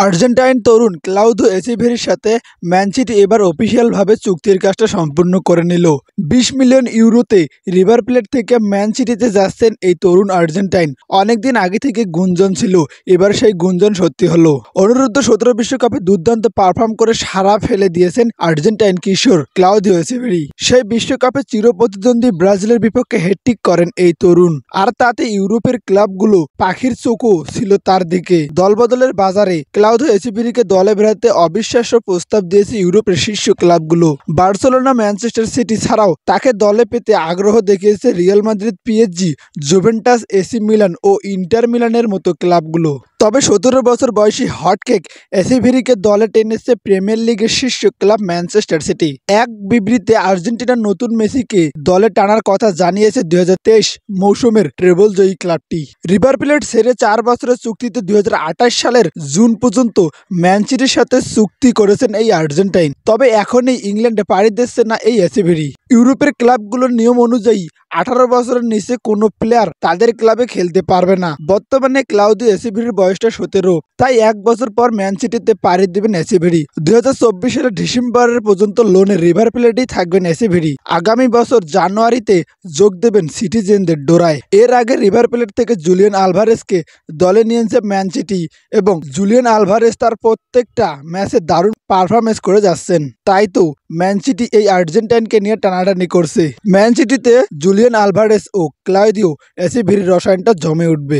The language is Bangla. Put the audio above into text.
আর্জেন্টাইন তরুণ ক্লাউদিও এচেভেরির সাথে ম্যান সিটি এবার অফিসিয়ালভাবে চুক্তির কাজটা সম্পূর্ণ করে নিল। ২০ মিলিয়ন ইউরোতে রিভার প্লেট থেকে ম্যান সিটিতে যাচ্ছেন এই তরুণ আর্জেন্টাইন। অনেকদিন আগে থেকে গুঞ্জন ছিল, এবার সেই গুঞ্জন সত্যি হলো। অনূর্ধ্ব-17 বিশ্বকাপে দুর্দান্ত পারফর্ম করে সাড়া ফেলে দিয়েছেন আর্জেন্টাইন কিশোর ক্লাউদিও এচেভেরি। সেই বিশ্বকাপে চিরপ্রতিদ্বন্দ্বী ব্রাজিলের বিপক্ষে হ্যাটট্রিক করেন এই তরুণ। আর তাতে ইউরোপের ক্লাবগুলো পাখির চোখও ছিল তার দিকে। দলবদলের বাজারে ক্লাউদিও এচেভেরিকে দলে ফেরাতে অবিশ্বাস্য প্রস্তাব দিয়েছে ইউরোপের শীর্ষ ক্লাবগুলো। বার্সেলোনা, ম্যানচেস্টার সিটি ছাড়াও তাকে দলে পেতে আগ্রহ দেখিয়েছে Real Madrid, PSG, Juventus, AC Milan ও ইন্টার মিলানের মতো ক্লাবগুলো। তবে 17 বছর বয়সী হটকেক এচেভেরিকে দলে টেনেছে প্রিমিয়ার লিগের শীর্ষ ক্লাব ম্যানচেস্টার সিটি। এক বিবৃতিতে আর্জেন্টিনার নতুন মেসিকে দলে টানার কথা জানিয়েছে 2023 মৌসুমের ট্রেবলজয়ী ক্লাবটি। রিভার প্লেট ছেড়ে 4 বছরের চুক্তিতে 2028 সালের জুন পর্যন্ত ম্যান সিটির সাথে চুক্তি করেছেন এই আর্জেন্টাইন। তবে এখনই ইংল্যান্ডে পাড়ি দিচ্ছে না এই এচেভেরি। ইউরোপের ক্লাবগুলোর নিয়ম অনুযায়ী 18 বছরের নিচে কোনো প্লেয়ার তাদের ক্লাবে খেলতে পারবে না। বর্তমানে ক্লাউদিও এচেভেরির বয়সটা 17, তাই 1 বছর পর ম্যান সিটিতে পাড়ি দেবেন এচেভেরি। 2024 সালের ডিসেম্বরের পর্যন্ত লোনে রিভার প্লেটেই থাকবেন এচেভেরি। আগামী বছর জানুয়ারিতে যোগ দেবেন সিটিজেনদের ডোরায়। এর আগে রিভার প্লেট থেকে জুলিয়ান আলভারেজকে দলে নিয়েছে ম্যান সিটি এবং জুলিয়ান আলভারেজ তার প্রত্যেকটা ম্যাচে দারুণ পারফরমেন্স করে যাচ্ছেন। তাই তো ম্যান সিটি এই আর্জেন্টাইনকে নিয়ে টানাটানি করছে। ম্যান সিটিতে জুলিয়ান আলভারেজ ও ক্লাউদিও এচেভেরির রসায়নটা জমে উঠবে।